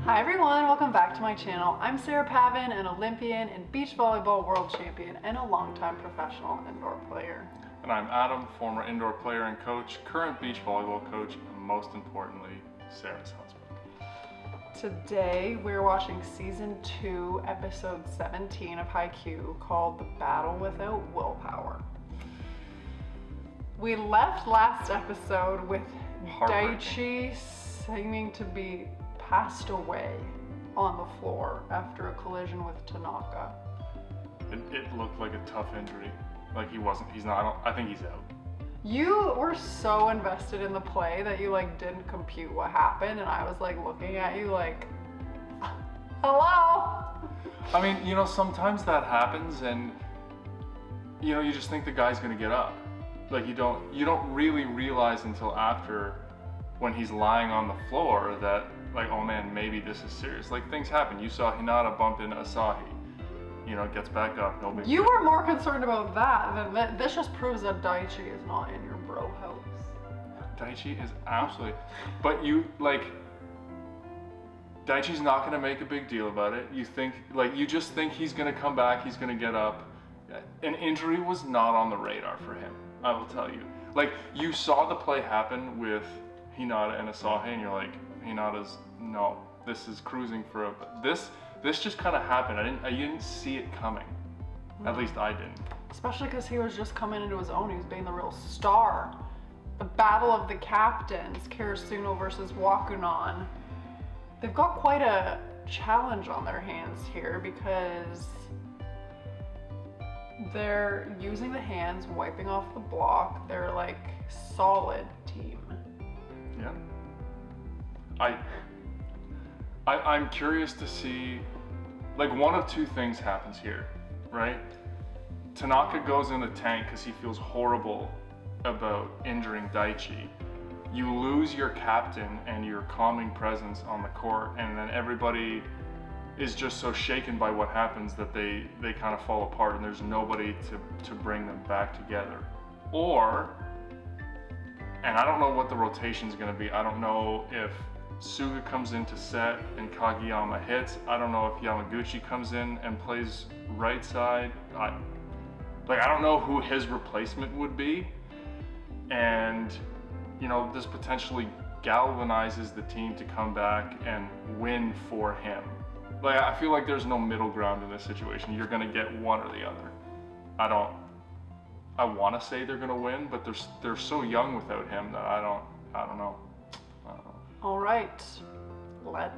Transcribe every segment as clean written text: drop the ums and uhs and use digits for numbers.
Hi everyone, welcome back to my channel. I'm Sarah Pavan, an Olympian and beach volleyball world champion and a longtime professional indoor player. And I'm Adam, former indoor player and coach, current beach volleyball coach, and most importantly, Sarah's husband. Today we're watching season 2, episode 17 of Haikyu, called The Battle Without Willpower. We left last episode with Daichi seeming to be passed away on the floor after a collision with Tanaka. It looked like a tough injury. Like he's not, I think he's out. You were so invested in the play that you didn't compute what happened, and I was looking at you hello? I mean, sometimes that happens and you just think the guy's gonna get up. You don't really realize until after when he's lying on the floor that oh man, maybe this is serious. Things happen. You saw Hinata bump into Asahi. Gets back up, no big deal. You were more concerned about that than this just proves that Daichi is not in your bro house. Daichi is absolutely, but Daichi's not gonna make a big deal about it. You just think he's gonna come back, he's gonna get up. An injury was not on the radar for him, I will tell you. You saw the play happen with Hinata and Asahi, and you're like, no, this is cruising for a, this just kind of happened. I didn't see it coming. At least I didn't. Especially because he was just coming into his own. He was being the real star. The battle of the captains, Karasuno versus Wakunan. They've got quite a challenge on their hands here because they're using the hands, wiping off the block. They're solid team. Yeah. I'm curious to see, one of two things happens here, right? Tanaka goes in the tank because he feels horrible about injuring Daichi. You lose your captain and your calming presence on the court, and then everybody is just so shaken by what happens that they kind of fall apart and there's nobody to bring them back together. Or, and I don't know what the rotation's gonna be. I don't know if Suga comes in to set and Kageyama hits. I don't know if Yamaguchi comes in and plays right side. I don't know who his replacement would be. And, this potentially galvanizes the team to come back and win for him. I feel like there's no middle ground in this situation. You're gonna get one or the other. I want to say they're gonna win, but they're so young without him that I don't know. All right, let's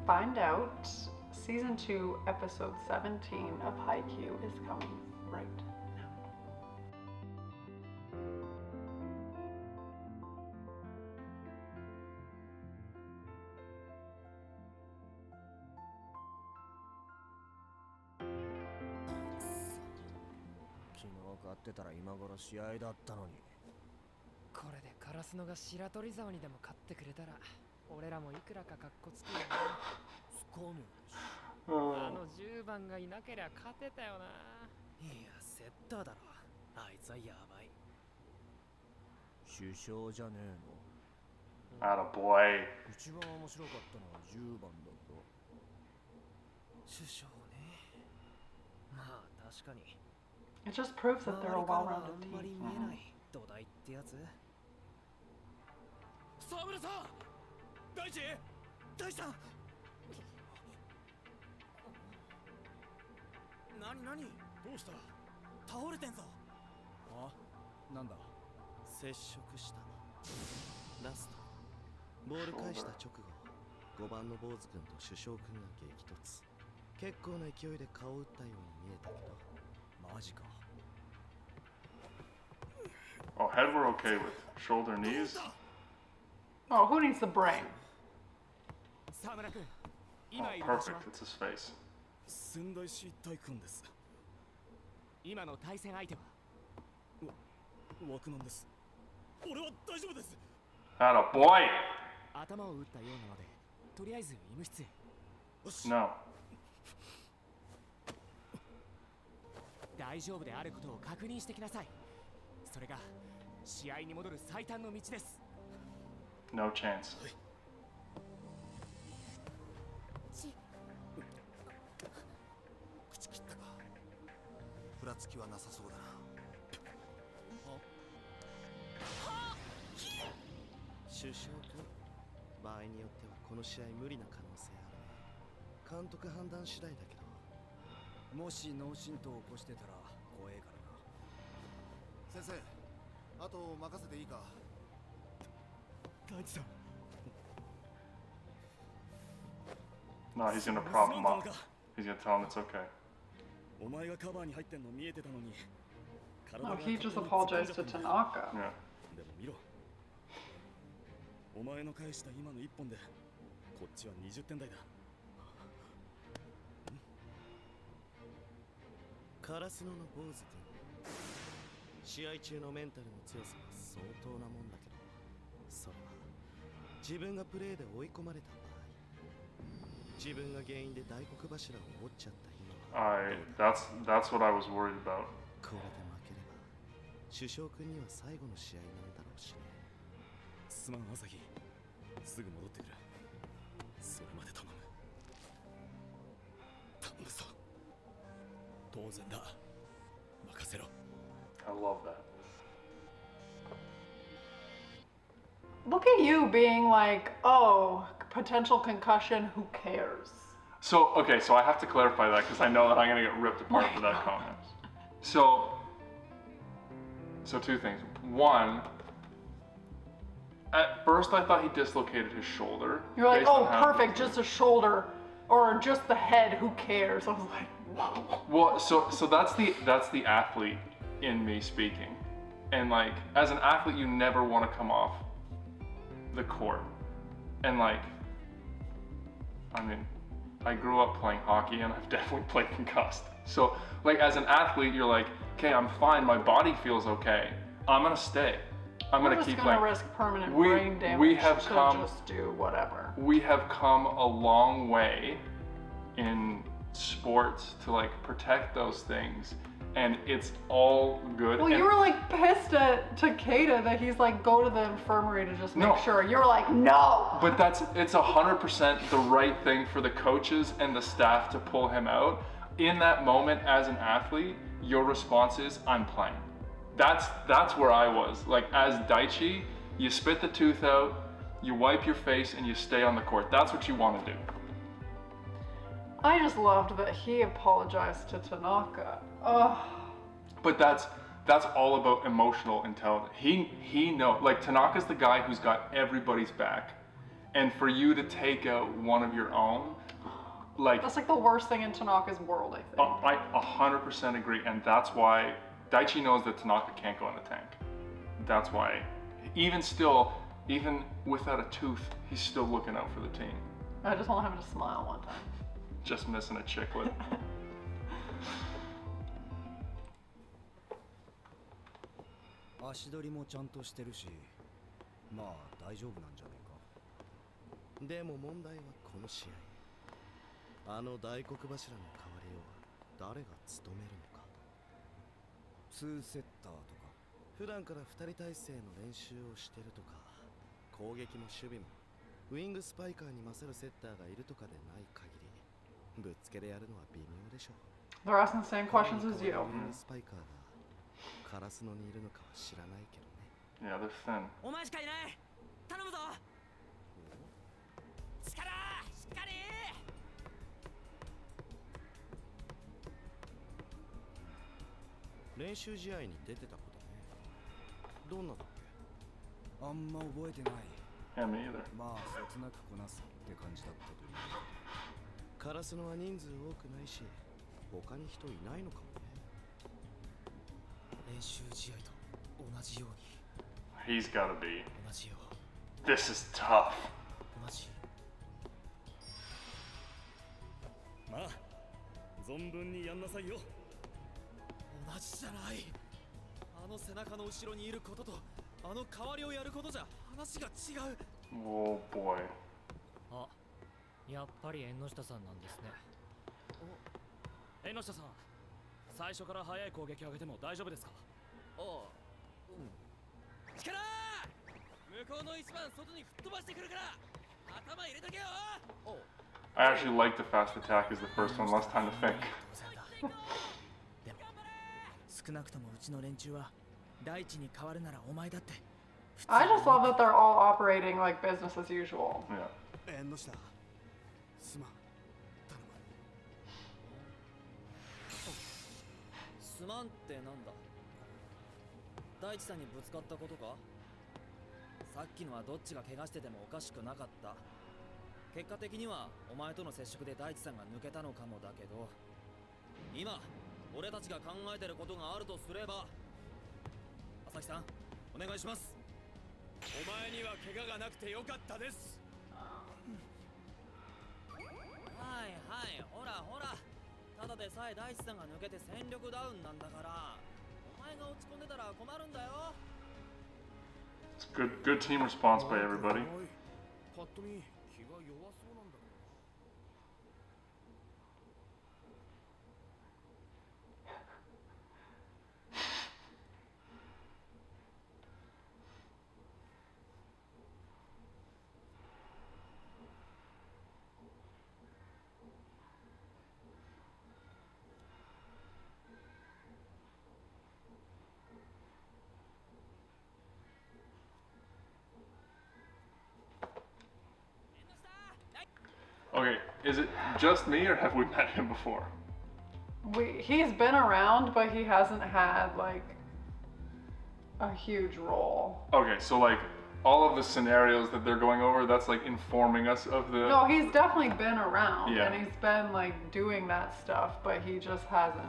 find out. Season 2, episode 17 of Haikyu is coming right now. Attaboy. It just proves that they're a well-rounded team. Oh, head we're okay with. Shoulder, knees? Oh, who needs the brain? Oh, perfect. It's his face. Attaboy! No. 大丈夫であることを確認してきなさい。それが試合に戻る最短の道です。 No chance. つきはなさそうだな。首相君、場合によってはこの試合無理な可能性あるね。監督判断次第だけど、もし脳震盪を起こしてたら怖えからな。先生、あと任せていいか。大地さん。 No, he's gonna prop him up. He's gonna tell him it's okay. お前がカバーに入ってんの見えてたのに。 Oh, he just apologized to Tanaka. Yeah. でも見ろ。お前の返した今の一本で、こっちは20点台だ。カラスノの坊主君、試合中のメンタルの強さは相当なもんだけど、それは自分がプレーで追い込まれた場合、自分が原因で大黒柱を折っちゃった今は That's what I was worried about. これで負ければ首相君には最後の試合なんだろうしね。すまん朝日、すぐ戻ってくる。それまで頼む。頼むぞ。当然だ。任せろ。 I love that. Look at you being like, oh, potential concussion, who cares? So, okay, so I have to clarify that because I know that I'm gonna get ripped apart for that comment. So two things. One, at first I thought he dislocated his shoulder. You're like, based on oh, how- perfect, just a shoulder or just the head, who cares? I was like, whoa. Well, so that's the athlete in me speaking, and like as an athlete, you never want to come off the court, and like, I mean, I grew up playing hockey, and I've definitely played concussed. So like as an athlete, you're like, okay, I'm fine, my body feels okay, I'm gonna stay, I'm We're gonna just keep gonna playing. risk permanent We- brain damage we have to come- just do whatever. We have come a long way in sports to like protect those things, and it's all good. Well, and you were like pissed at Takeda that he's like, go to the infirmary to just make No. sure. You were like, no. But it's 100% the right thing for the coaches and the staff to pull him out. In that moment as an athlete, your response is, I'm playing. That's where I was. Like as Daichi, you spit the tooth out, you wipe your face, and you stay on the court. That's what you want to do. I just loved that he apologized to Tanaka. Ugh. But that's all about emotional intelligence. He knows. Like Tanaka's the guy who's got everybody's back, and for you to take out one of your own, like That's like the worst thing in Tanaka's world, I think. I 100% agree, and that's why Daichi knows that Tanaka can't go in the tank. That's why, even without a tooth, he's still looking out for the team. I just want him to smile one time. Just missing a chiclet. 足取りもちゃんとしてるし、まあ大丈夫なんじゃねえか。でも問題はこの試合、あの大黒柱の代わりを誰が務めるのか。2セッターとか。普段から2人体制の練習をしてるとか、攻撃も守備もウィングスパイカーに勝るセッターがいるとかでない限り、ぶっつけでやるのは微妙でしょう。 They're asking the same questions as you. ウィングスパイカーがカラスノにいるのかは知らないけどね。 Yeah, they're thin. お前しかいない。頼むぞ。力しっかり。練習試合に出てたことね。どんなだっけ？あんま覚えてない。 Yeah, me either. まあそつなくこなすって感じだったという。カラスノは人数多くないし、他に人いないのかもね。練習試合と同じように。 He's gotta be. 同じよ。 This is tough. 同じ。まあ存分にやんなさいよ。同じじゃない。あの背中の後ろにいることとあの代わりをやることじゃ話が違う。 Oh boy. あ、やっぱり縁の下さんなんですね。縁の下さん、最初から速い攻撃を上げても大丈夫ですか？ああ、うん。力！向こうの一番外に吹っ飛ばしてくるから頭入れとけよ。 I actually like the fast attack as the first one, less time to think. でも少なくともうちの連中は大地に変わるならお前だって I just love that they're all operating like business as usual. Yeah. 縁の下すまん頼むすまんってなんだ大地さんにぶつかったことかさっきのはどっちが怪我しててもおかしくなかった結果的にはお前との接触で大地さんが抜けたのかもだけど今俺たちが考えてることがあるとすれば朝日さんお願いしますお前には怪我がなくてよかったですはいはいほらほらただでさえ大地さんが抜けて戦力ダウンなんだからお前が落ち込んでたら困るんだよ It's good team response by everybody. パッと見気が弱そうなんだけど Okay, is it just me or have we met him before? He's been around, but he hasn't had like a huge role. Okay, so like all of the scenarios that they're going over, that's like informing us of the... No, he's definitely been around, Yeah. and he's been like doing that stuff, but he just hasn't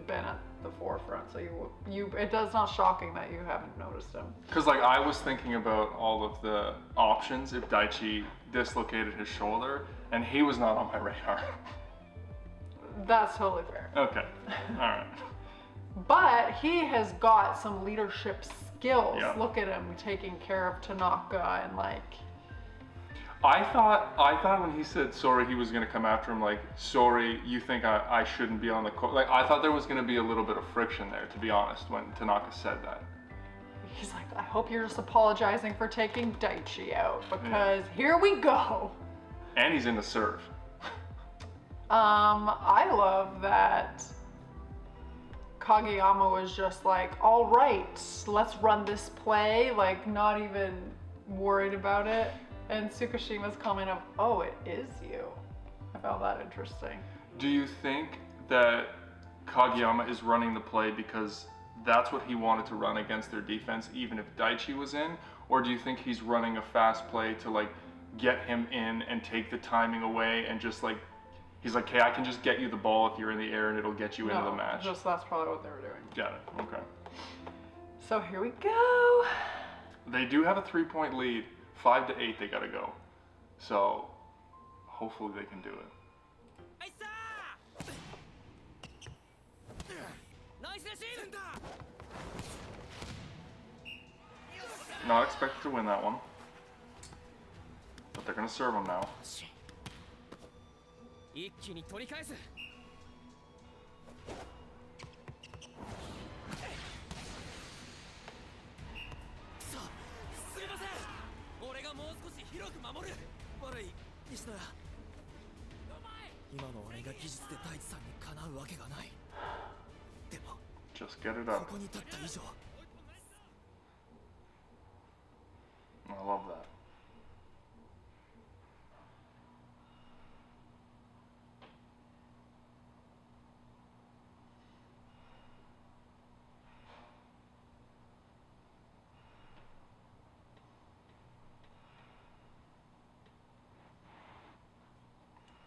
been at the forefront. So it does not shocking that you haven't noticed him. Because like I was thinking about all of the options if Daichi dislocated his shoulder, and he was not on my radar. That's totally fair. Okay, all right. But he has got some leadership skills. Yeah. Look at him taking care of Tanaka and like. I thought when he said sorry, he was gonna come after him like, sorry, you think I shouldn't be on the court. Like I thought there was gonna be a little bit of friction there, to be honest, when Tanaka said that. He's like, I hope you're just apologizing for taking Daichi out because here we go. And he's in the serve. I love that Kageyama was just like, all right, let's run this play, like not even worried about it. And Tsukishima's comment of, oh, it is you. I found that interesting. Do you think that Kageyama is running the play because that's what he wanted to run against their defense, even if Daichi was in? Or do you think he's running a fast play to like get him in and take the timing away and just like, he's like, hey, I can just get you the ball if you're in the air and it'll get you into the match? Just that's probably what they were doing. Got it, okay. So here we go. They do have a 3-point lead. 5-8 they gotta go. So hopefully they can do it. Not expected to win that one. But they're gonna serve him now. Just get it up. I love that.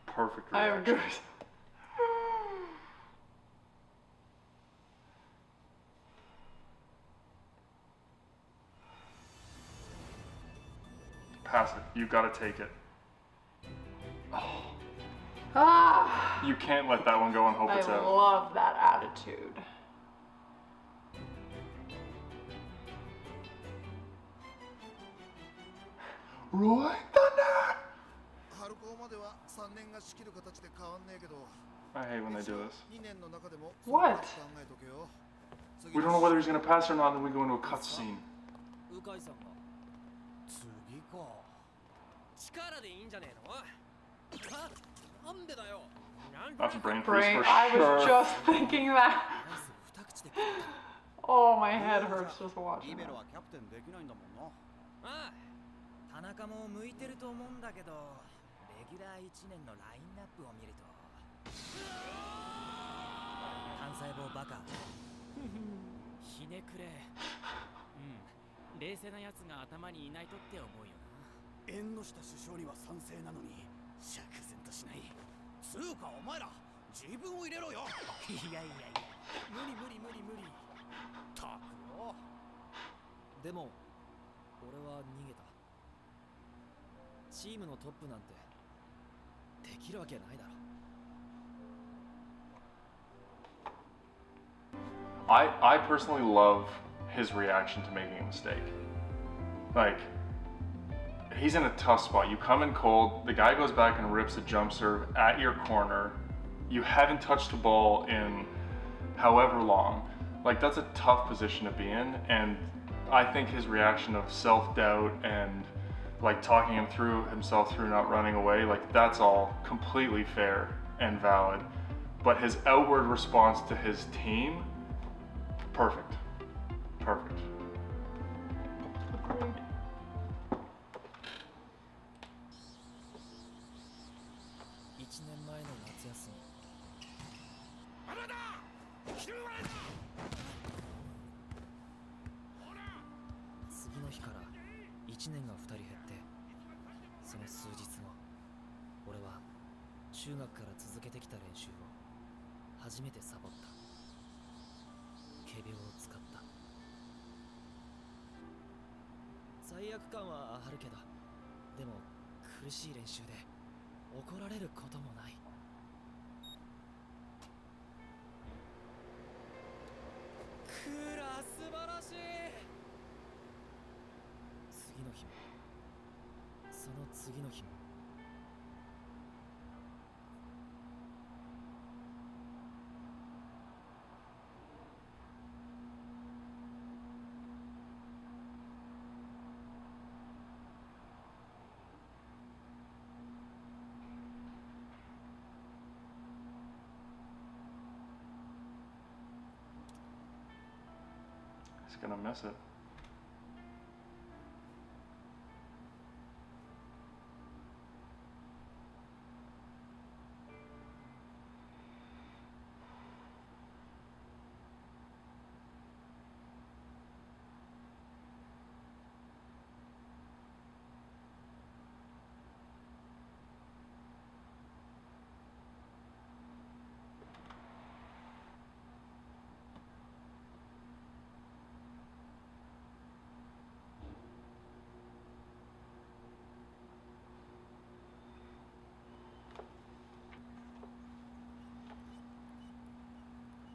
Perfect reaction. I am good. Pass it. You gotta take it. Oh. Ah, You can't let that one go and hope I it's out. love that attitude. Roy Thunder! I hate when they do this. What? We don't know whether he's gonna pass or not, and then we go into a cutscene. That's brain freeze for I sure. was just thinking that. Oh, my head hurts just watching リベ that. ロはキャプテンできないんだもんな。ああ、田中も向いてると思うんだけど、レギュラー1年のラインナップを見ると単細胞バカひねくれ。うん、冷静なやつが頭にいないとって思うよな。縁の下首相には賛成なのに釈然としない。つうかお前ら自分を入れろよ。いやいやいや、無理無理無理無理。たくよ。でも俺は逃げた。チームのトップなんてできるわけないだろ。I personally love his reaction to making a mistake. Like, he's in a tough spot. You come in cold, the guy goes back and rips a jump serve at your corner. You haven't touched the ball in however long. Like, that's a tough position to be in, and I think his reaction of self-doubt and like talking himself through not running away, like that's all completely fair and valid. But his outward response to his team, perfect. Perfect. Agreed. 1年前の夏休み、次の日から1年が2人減って、その数日後、俺は中学から続けてきた練習を初めてサボった。仮病を使った。罪悪感はあるけど、でも苦しい練習で怒られることもない。クーラー素晴らしい。次の日も、その次の日も。He's gonna miss it.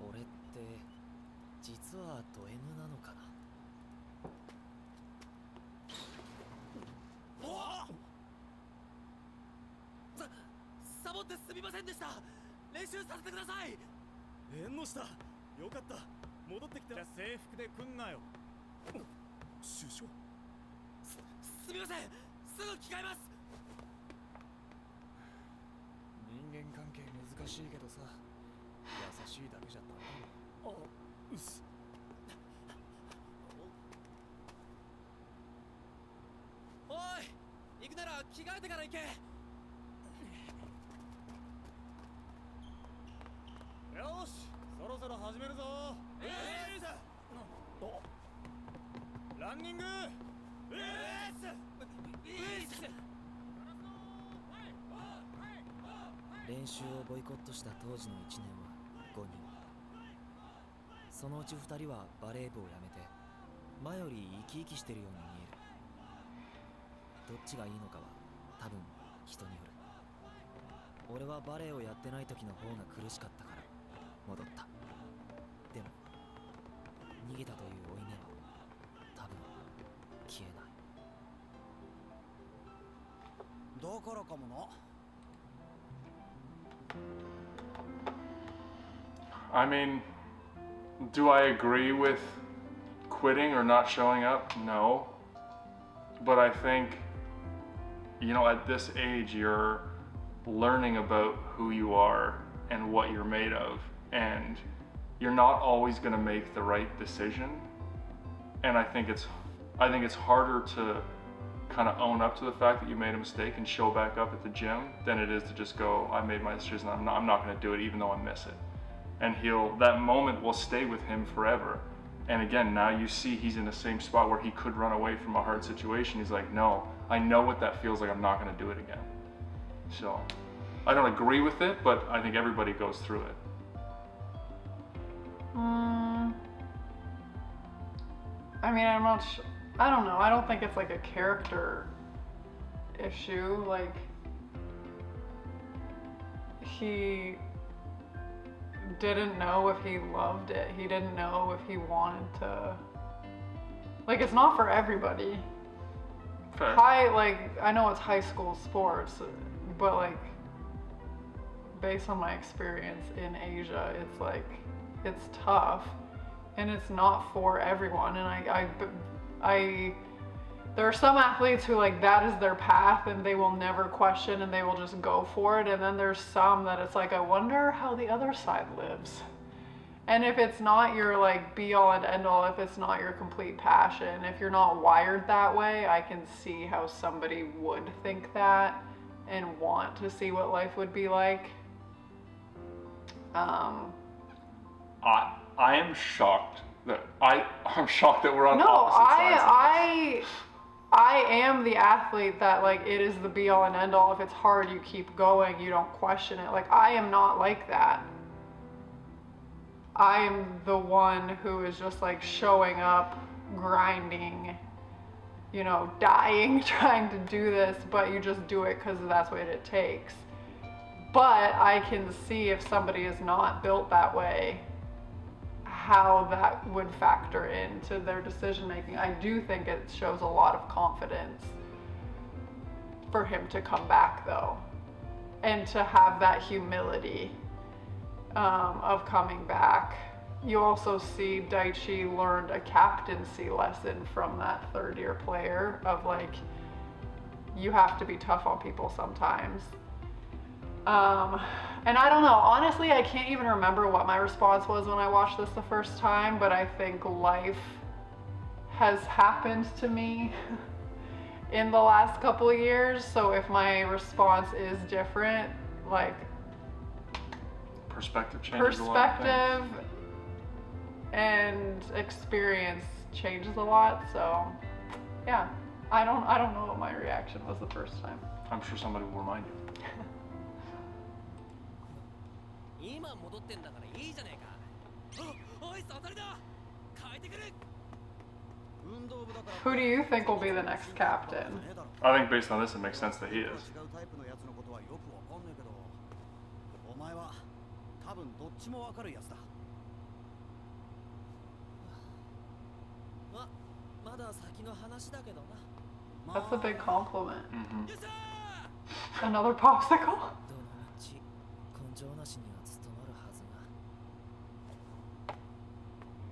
俺って実はド M なのかな。サボってすみませんでした。練習させてください。縁の下よかった。戻ってきた。じゃ制服で来んなよ。首相。すみません、すぐ着替えます。人間関係難しいけどさ、優しいだけじゃダメだろ。あ、うっす。おい、行くなら着替えてから行け。よし、そろそろ始めるぞ。ランニング。練習をボイコットした当時の1年は5人。そのうち2人はバレー部を辞めて前より生き生きしてるように見える。どっちがいいのかは多分人による。俺はバレーをやってない時の方が苦しかったから戻った。でも逃げたという負い目は多分消えない。だからかもな。I mean, do I agree with quitting or not showing up? No. But I think, you know, at this age, you're learning about who you are and what you're made of. And you're not always going to make the right decision. And I think it's harder to kind of own up to the fact that you made a mistake and show back up at the gym than it is to just go, I made my decision, I'm not going to do it even though I miss it. And that moment will stay with him forever. And again, now you see he's in the same spot where he could run away from a hard situation. He's like, no, I know what that feels like, I'm not going to do it again. So I don't agree with it, but I think everybody goes through it. I mean, I don't know. I don't think it's like a character issue. Like, he didn't know if he loved it. He didn't know if he wanted to. Like, it's not for everybody. Fair. I know it's high school sports, but like, based on my experience in Asia, it's like, it's tough. And it's not for everyone, and there are some athletes who like that is their path and they will never question and they will just go for it, and then there's some that it's like, I wonder how the other side lives. And if it's not your like be all and end all, if it's not your complete passion, if you're not wired that way, I can see how somebody would think that and want to see what life would be like. I am shocked that I'm shocked that we're on no, opposite sides. I am the athlete that like it is the be all and end all. If it's hard, you keep going. You don't question it. Like, I am not like that. I am the one who is just like showing up, grinding, you know, dying, trying to do this, but you just do it because that's what it takes. But I can see if somebody is not built that way, how that would factor into their decision making. I do think it shows a lot of confidence for him to come back though, and to have that humility of coming back. You also see Daichi learned a captaincy lesson from that third-year player of like, you have to be tough on people sometimes. And I don't know, honestly, I can't even remember what my response was when I watched this the first time, but I think life has happened to me in the last couple of years, so if my response is different, like, Perspective changes a lot of things. And experience changes a lot, so yeah, I don't know what my reaction was the first time. I'm sure somebody will remind you. Who do you think will be the next captain? I think based on this, it makes sense that he is. That's a big compliment. Mm-hmm. Another popsicle?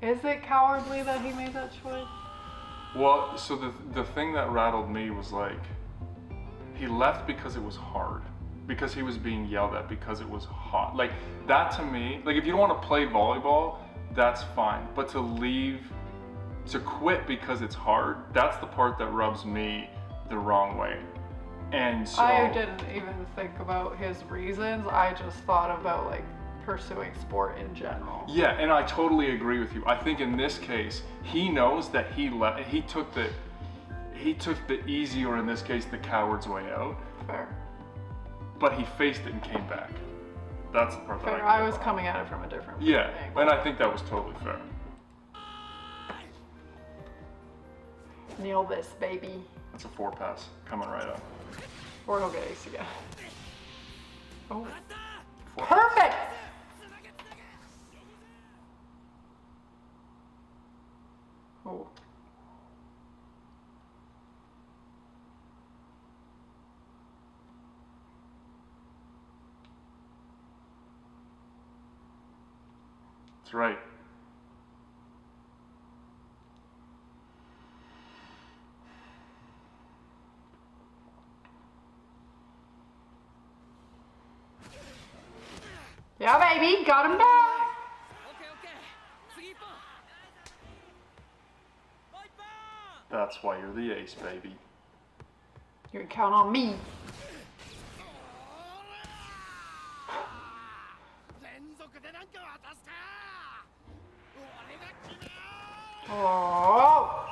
Is it cowardly that he made that choice? Well, so the thing that rattled me was like, he left because it was hard, because he was being yelled at, because it was hot. Like, that to me, like, if you don't want to play volleyball, that's fine. But to quit because it's hard, that's the part that rubs me the wrong way. And so I didn't even think about his reasons. I just thought about like pursuing sport in general. Yeah, and I totally agree with you. I think in this case, he knows that he took the easy, or in this case, the coward's way out. Fair. But he faced it and came back. That's the part that Fair. I was coming at it from a different Yeah, angle. and I think that was totally fair. Nail this, baby. That's a 4 pass coming right up. Or he'll get ace again. Oh. 4 Perfect! Oh. That's right. Yeah, baby, got him back. That's why you're the ace, baby. You can count on me. Oh!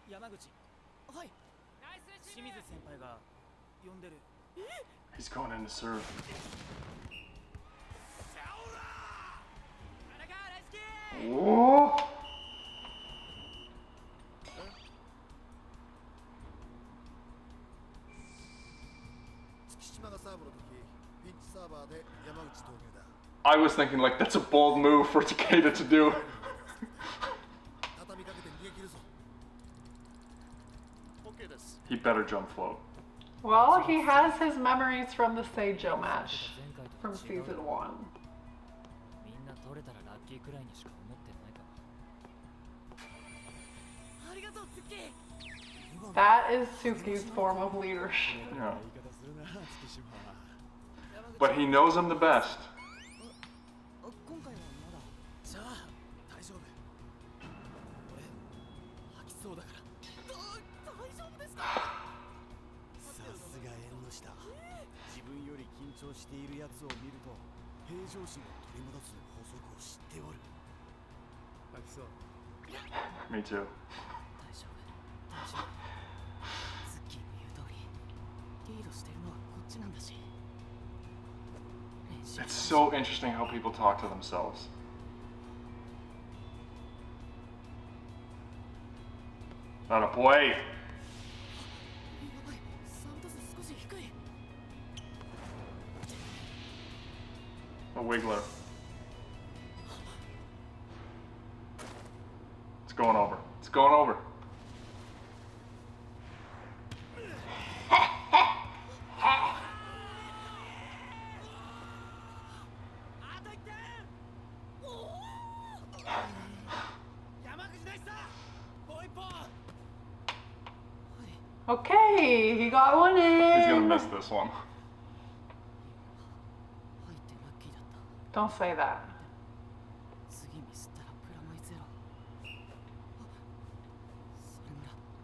山口、はい。清水先輩が呼んでる。 He's going in to serve. Oh! 月島がサーブの時、ピンチサーバーで山口投入だ。 I was thinking like that's a bold move for Takeda to do. 畳みかけて逃げ切るぞ。OK です。 He better jump float. Well, he has his memories from the Seijo match from season 1. みんな取れたらラッキーくらいにしか思ってないか。 That is Suki's form of leadership. Yeah. But he knows him the best. 今回はまだ。じゃあ大丈夫。俺吐きそうだから。大丈夫ですか。さすが縁の下。自分より緊張しているやつを見ると平常心を取り戻す法則を知っておる。吐きそう。 Me too. 大丈夫。大丈夫。ズッキーの言う通りリードしてるのはこっちなんだし。 It's so interesting how people talk to themselves. Not a boy. A wiggler. It's going over. It's going over. Okay, he got one in. He's gonna miss this one. Don't say that.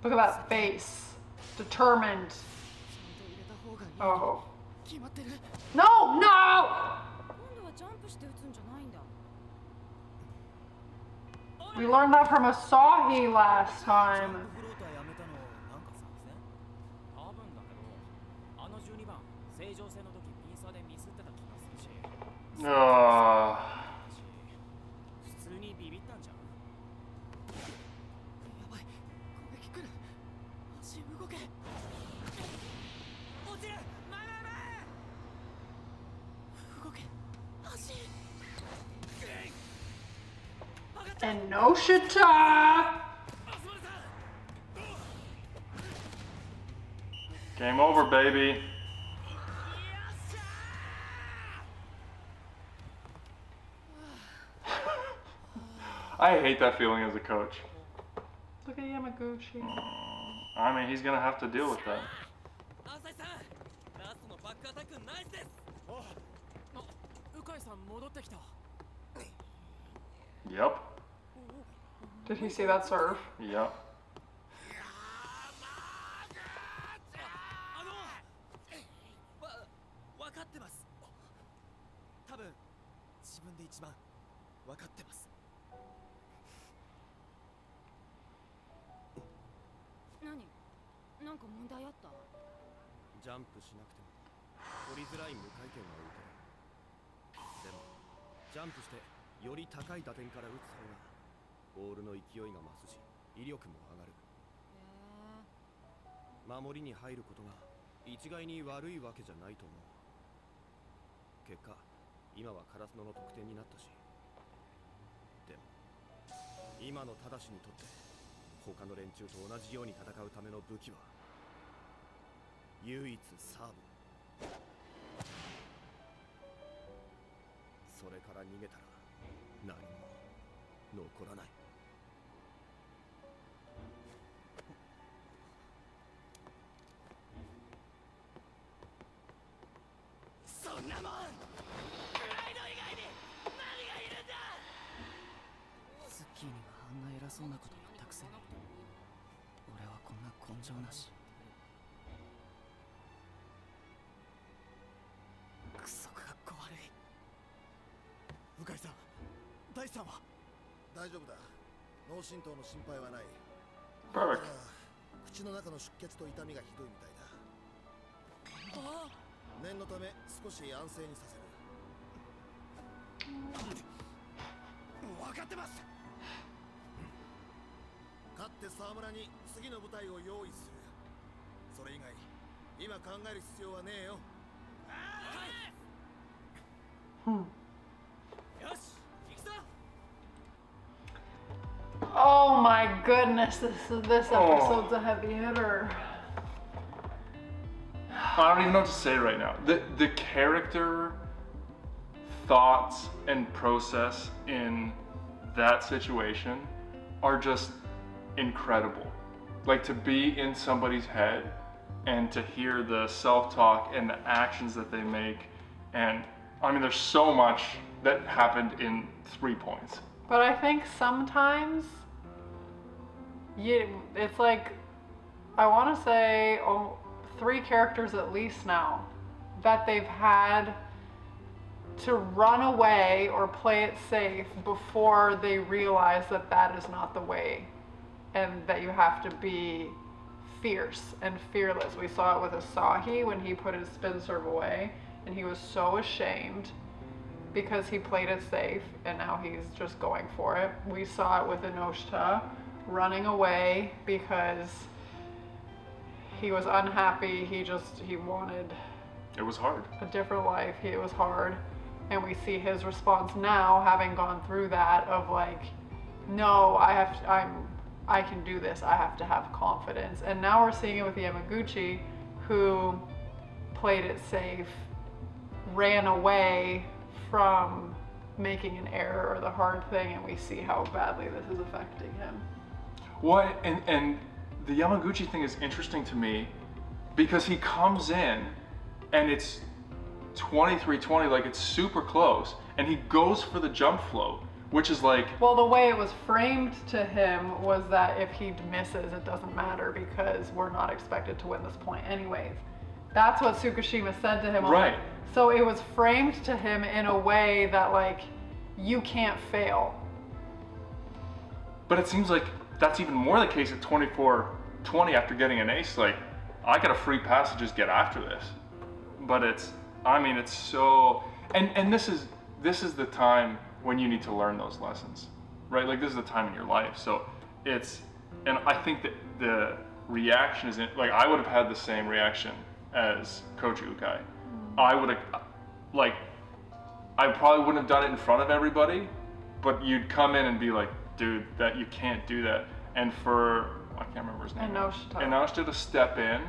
Look at that face. Determined. Oh. No, no! We learned that from Asahi last time. And no shita! Game over, baby. I hate that feeling as a coach. Look at Yamaguchi. I mean, he's gonna have to deal with that. Yep. Did he see that serve? Yep. キーにはあんな偉そうなこと言ったくせに俺はこんな根性なし。クソかっこ悪い。向井さん、大地さんは大丈夫だ。脳震盪の心配はない。 Perfect. ただ口の中の出血と痛みがひどいみたいだ。念のため少し安静にさせる。分かってます。勝って沢村に次の舞台を用意する。それ以外今考える必要はねえよ。よし、行くぞ。 Oh my goodness, this episode's a heavy hitter. I don't even know what to say right now. The character thoughts and process in that situation are just incredible. Like to be in somebody's head and to hear the self-talk and the actions that they make. And I mean, there's so much that happened in 3 points. But I think sometimes it's like, I want to say 3 characters at least now that they've had to run away or play it safe before they realize that that is not the way and that you have to be fierce and fearless. We saw it with Asahi when he put his spin serve away and he was so ashamed because he played it safe and now he's just going for it. We saw it with Inoshita running away because he was unhappy. He wanted It was hard. a different life. It was hard. And we see his response now, having gone through that, of like, no, I can do this. I have to have confidence. And now we're seeing it with Yamaguchi, who played it safe, ran away from making an error or the hard thing, and we see how badly this is affecting him. Well, and the Yamaguchi thing is interesting to me because he comes in and it's 23-20, like it's super close, and he goes for the jump float, which is like... Well, the way it was framed to him was that if he misses, it doesn't matter because we're not expected to win this point anyways. That's what Tsukishima said to him. Right. So it was framed to him in a way that like, you can't fail. But it seems like that's even more the case at 24-20 after getting an ace. Like, I got a free pass to just get after this. But it's, I mean, it's so, and this is the time when you need to learn those lessons, right? Like this is the time in your life. So it's, and I think that the reaction is, like I would have had the same reaction as Coach Ukai. I would have, like, I probably wouldn't have done it in front of everybody, but you'd come in and be like, dude, that you can't do that. And for, I can't remember his name. Inoshita to step in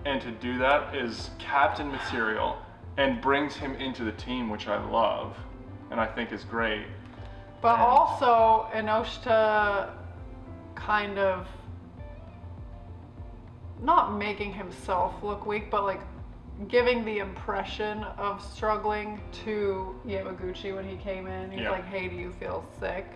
and to do that is captain material and brings him into the team, which I love and I think is great. But also Inoshita kind of not making himself look weak, but like giving the impression of struggling to Yamaguchi when he came in. He's like, hey, do you feel sick?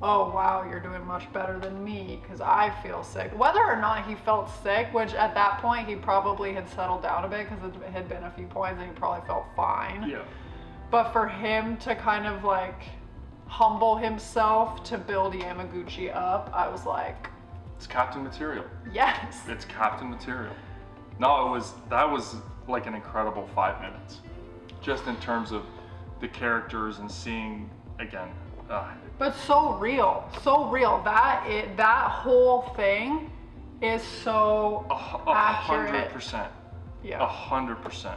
Oh wow, you're doing much better than me because I feel sick. Whether or not he felt sick, which at that point he probably had settled down a bit because it had been a few points and he probably felt fine. Yeah. But for him to kind of like humble himself to build Yamaguchi up, I was like, it's captain material. Yes. It's captain material. No, that was like an incredible 5 minutes, just in terms of the characters and seeing again. But so real. That whole thing is so accurate. 100%. Yeah. 100%.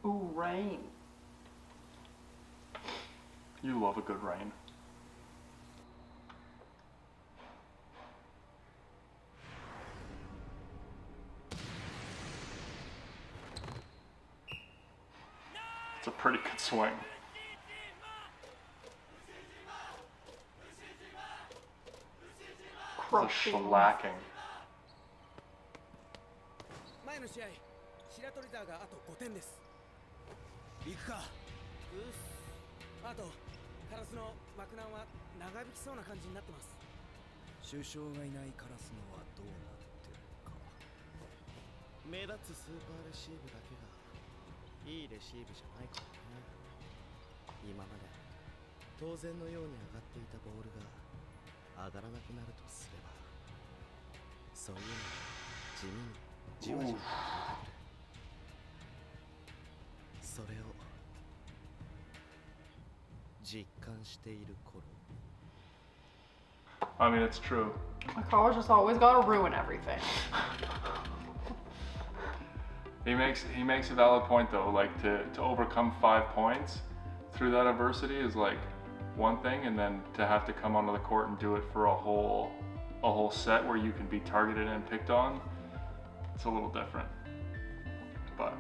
Ooh, rain. You love a good rain. It's a pretty good swing. Crushing. The shellacking. 前の試合白鳥沢があと5点です。行くか。あとカラスの爆弾は長引きそうな感じになってます。首相がいないカラスのはどうなってるか。目立つスーパーレシーブだけがいいレシーブじゃないからね。今まで当然のように上がっていたボールが上がらなくなるとすれば、そういうのが地味にじわじわと出てくる。それを実感している頃。I mean, it's true. My college just always gotta ruin everything. He makes a valid point though. Like to overcome 5 points through that adversity is like one thing, and then to have to come onto the court and do it for a whole set where you can be targeted and picked on, it's a little different. But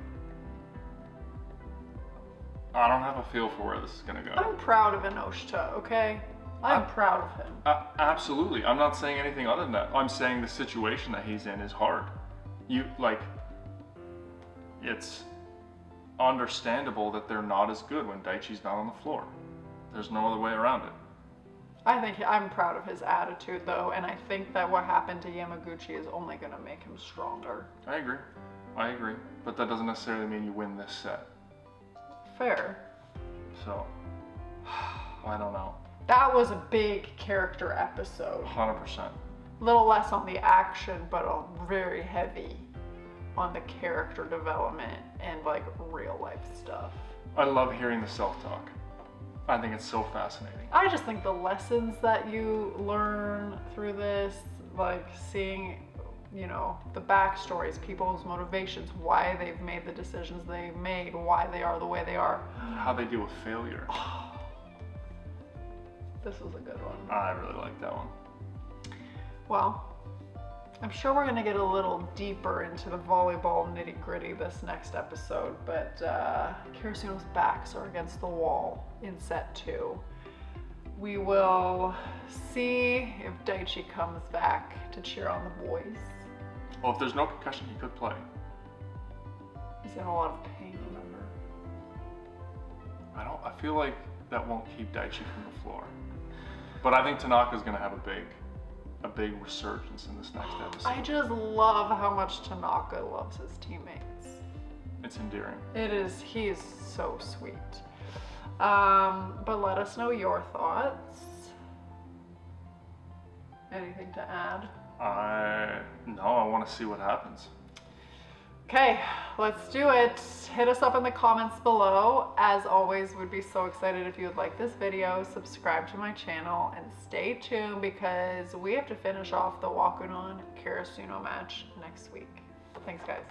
I don't have a feel for where this is gonna go. I'm proud of Inoshita, okay? I'm proud of him. Absolutely. I'm not saying anything other than that. I'm saying the situation that he's in is hard. It's understandable that they're not as good when Daichi's not on the floor. There's no other way around it. I'm proud of his attitude though, and I think that what happened to Yamaguchi is only gonna make him stronger. I agree. But that doesn't necessarily mean you win this set. Fair. So, I don't know. That was a big character episode. 100%. A little less on the action, but very heavy on the character development and like real life stuff. I love hearing the self-talk. I think it's so fascinating. I just think the lessons that you learn through this, like seeing, you know, the backstories, people's motivations, why they've made the decisions they've made, why they are the way they are. How they deal with failure. This was a good one. I really like that one. Well, I'm sure we're gonna get a little deeper into the volleyball nitty-gritty this next episode, but Kirisuno's backs are against the wall in set 2. We will see if Daichi comes back to cheer on the boys. Well, if there's no concussion, he could play. He's in a lot of pain, remember? I feel like that won't keep Daichi from the floor. But I think Tanaka's gonna have a big resurgence in this next episode. I just love how much Tanaka loves his teammates. It's endearing. It is. He is so sweet. But let us know your thoughts. Anything to add? No, I want to see what happens. Okay, let's do it. Hit us up in the comments below. As always, we'd be so excited if you would like this video, subscribe to my channel, and stay tuned because we have to finish off the Wakunon Kirisuno match next week. Thanks, guys.